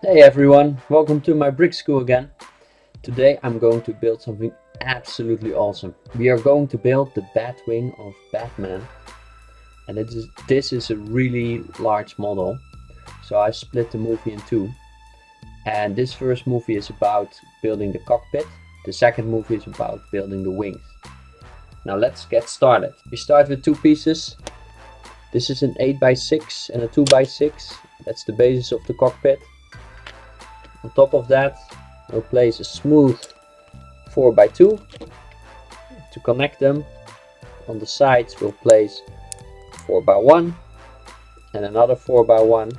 Hey everyone, welcome to my brick school again. Today I'm going to build something absolutely awesome. We are going to build the Batwing of Batman, and this is a really large model. So I split the movie in two, and this first movie is about building the cockpit. The second movie is about building the wings. Now let's get started. We start with two pieces. This is an 8x6 and a 2x6. That's the basis of the cockpit. On top of that, we'll place a smooth 4x2 to connect them. On the sides, we'll place 4x1 and another 4x1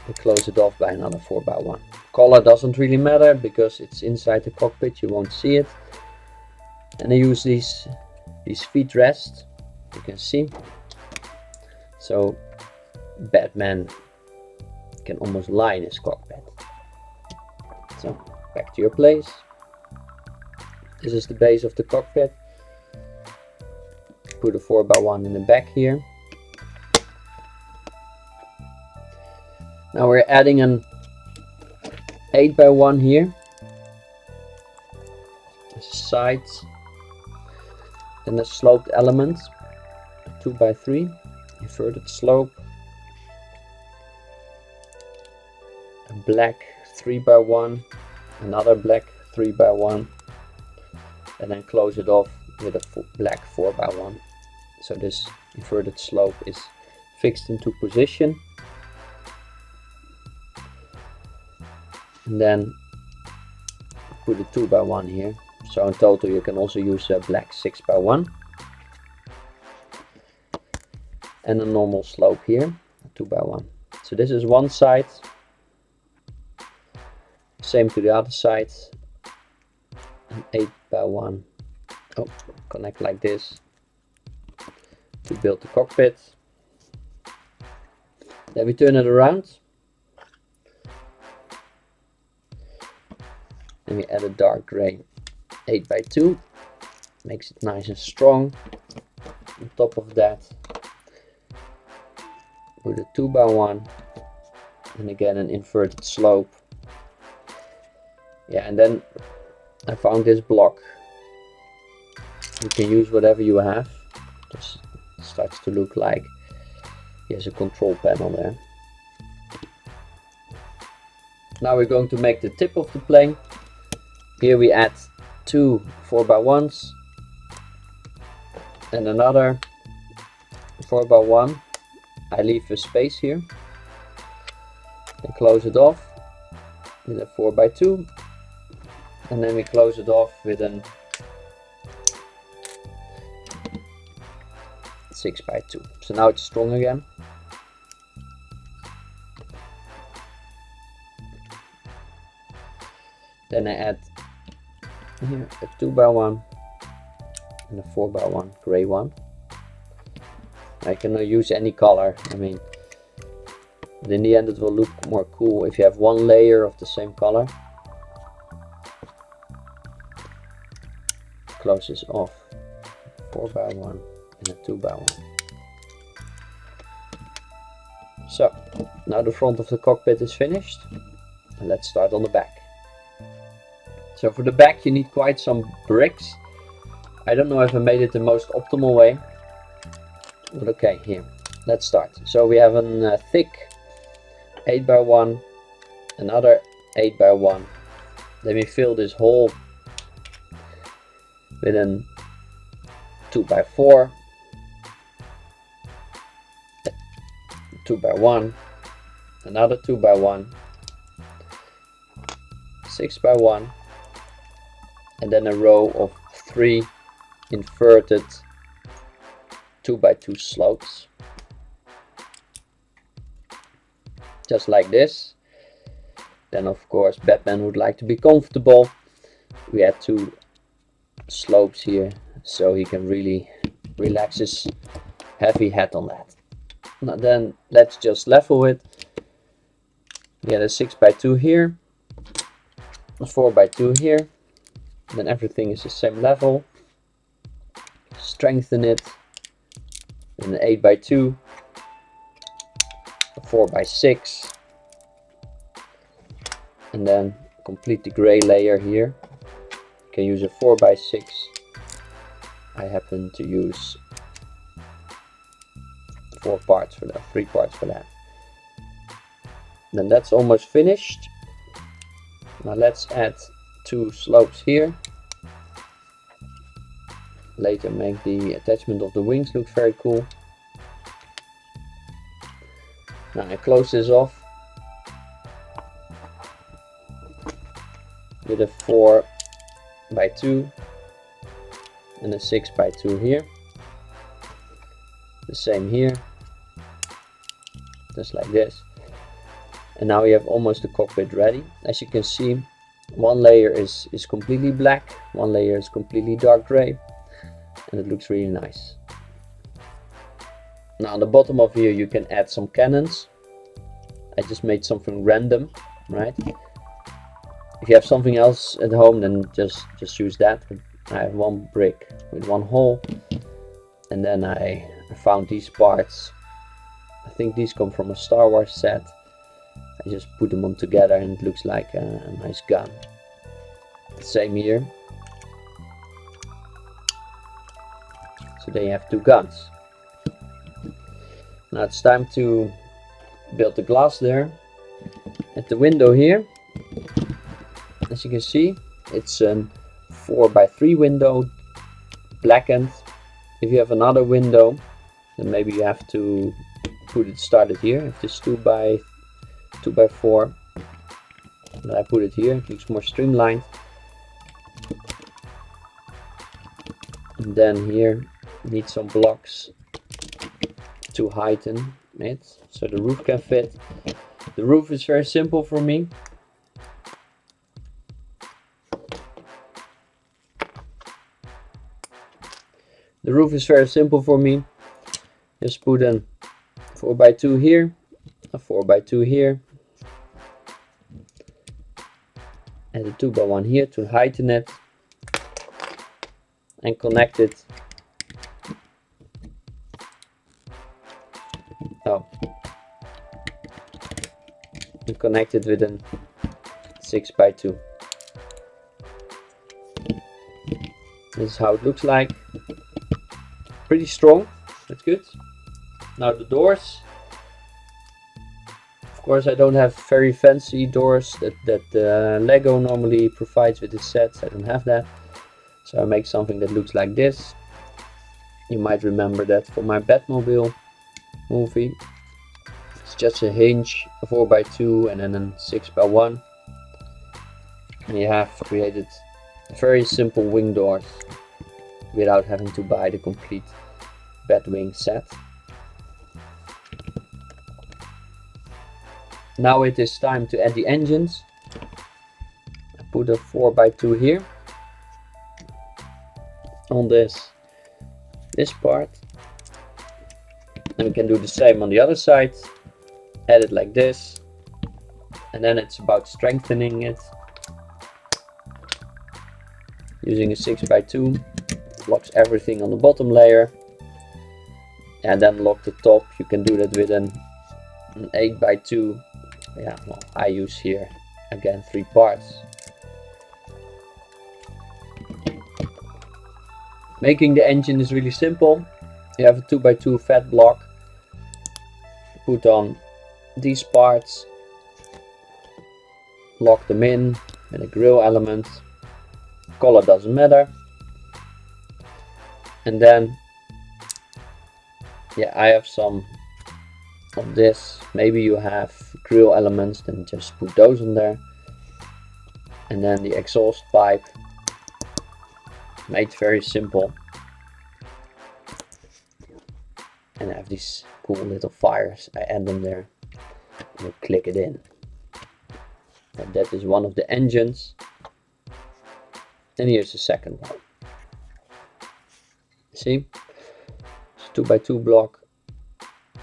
and close it off by another 4x1. Color doesn't really matter because it's inside the cockpit, you won't see it. And I use these feet rest, you can see. So Batman can almost lie in his cockpit. So back to your place. This is the base of the cockpit. Put a 4x1 in the back here. Now we're adding an 8x1 here as a side, then a sloped element, 2x3 inverted slope, black 3x1, another black 3x1, and then close it off with a black 4x1. So this inverted slope is fixed into position. And then put a 2x1 here. So in total you can also use a black 6x1. And a normal slope here, a 2x1. So this is one side. Same to the other side, an 8x1, connect like this to build the cockpit. Then we turn it around and we add a dark gray 8x2, makes it nice and strong. On top of that, put a 2x1 and again an inverted slope. Yeah, and then I found this block. You can use whatever you have. Just starts to look like he has a control panel there. Now we're going to make the tip of the plane. Here we add two 4x1s and another 4x1. I leave a space here and close it off with a 4x2. And then we close it off with an 6x2. So now it's strong again. Then I add here a 2x1 and a 4x1 gray one. I can use any color. I mean, but in the end it will look more cool if you have one layer of the same color. Close this off, 4x1 and a 2x1. So now the front of the cockpit is finished, and let's start on the back. So for the back you need quite some bricks. I don't know if I made it the most optimal way, but okay, here, let's start. So we have a thick 8x1, another 8x1, then we fill this hole with a 2x4, 2x1, another 2x1, 6x1, and then a row of 3 inverted 2x2 slopes, just like this. Then of course Batman would like to be comfortable. We add 2 slopes here so he can really relax his heavy head on that. Now then let's just level it. Get a 6x2 here, a 4x2 here, then everything is the same level. Strengthen it, and an 8x2, a 4x6, and then complete the gray layer here. You can use a 4x6. I happen to use 4 parts for that, 3 parts for that. Then that's almost finished. Now let's add 2 slopes here. Later make the attachment of the wings look very cool. Now I close this off with a 4x2 and a 6x2 here. The same here, just like this. And now we have almost the cockpit ready. As you can see, one layer is completely black, one layer is completely dark gray, and it looks really nice. Now on the bottom of here you can add some cannons. I just made something random, right? If you have something else at home, then just use that. I have 1 brick with 1 hole, and then I found these parts. I think these come from a Star Wars set. I just put them on together and it looks like a nice gun. Same here. So they have 2 guns. Now it's time to build the glass there. At the window here, as you can see, it's a 4x3 window, blackened. If you have another window, then maybe you have to put it started here. If this 2x4, then I put it here. It looks more streamlined. And then here need some blocks to heighten it so the roof can fit. The roof is very simple for me. The roof is very simple for me. Just put a 4x2 here, a 4x2 here, and a 2x1 here to heighten it, and connect it. And connect it with a 6x2. This is how it looks like. Pretty strong, that's good. Now the doors. Of course I don't have very fancy doors that Lego normally provides with its sets. I don't have that. So I make something that looks like this. You might remember that from my Batmobile movie. It's just a hinge, a 4x2 and then a 6x1. And you have created very simple wing doors without having to buy the complete Batwing set. Now it is time to add the engines. I put a 4x2 here on this part, and we can do the same on the other side. Add it like this, and then it's about strengthening it using a 6x2. Locks everything on the bottom layer, and then lock the top. You can do that with an 8x2. Yeah, well, I use here again 3 parts. Making the engine is really simple. You have a 2x2 fat block. Put on these parts, lock them in with a grill element. Color doesn't matter. And then, yeah, I have some of this. Maybe you have grill elements, then just put those on there. And then the exhaust pipe, made very simple. And I have these cool little fires. I add them there and I click it in. And that is one of the engines. And here's the second one. See? It's a 2x2 block.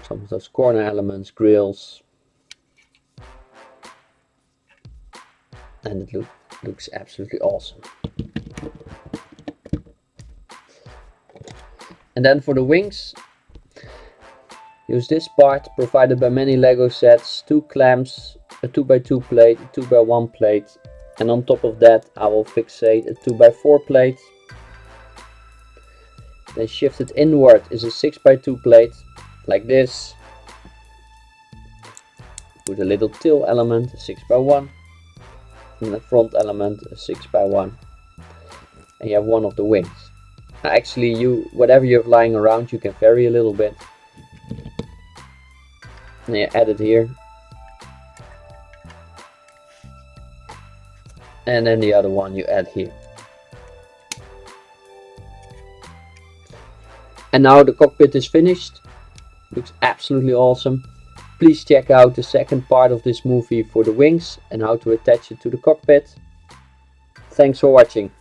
Some of those corner elements, grills. And it looks absolutely awesome. And then for the wings, Use this part provided by many Lego sets, 2 clamps, a 2x2 plate, a 2x1 plate, and on top of that I will fixate a 2x4 plate. Then shifted inward is a 6x2 plate, like this. Put a little tail element, a 6x1, and the front element, a 6x1. And you have one of the wings. Now actually, whatever you have lying around, you can vary a little bit. And you add it here. And then the other one you add here. And now the cockpit is finished. Looks absolutely awesome. Please check out the second part of this movie for the wings and how to attach it to the cockpit. Thanks for watching.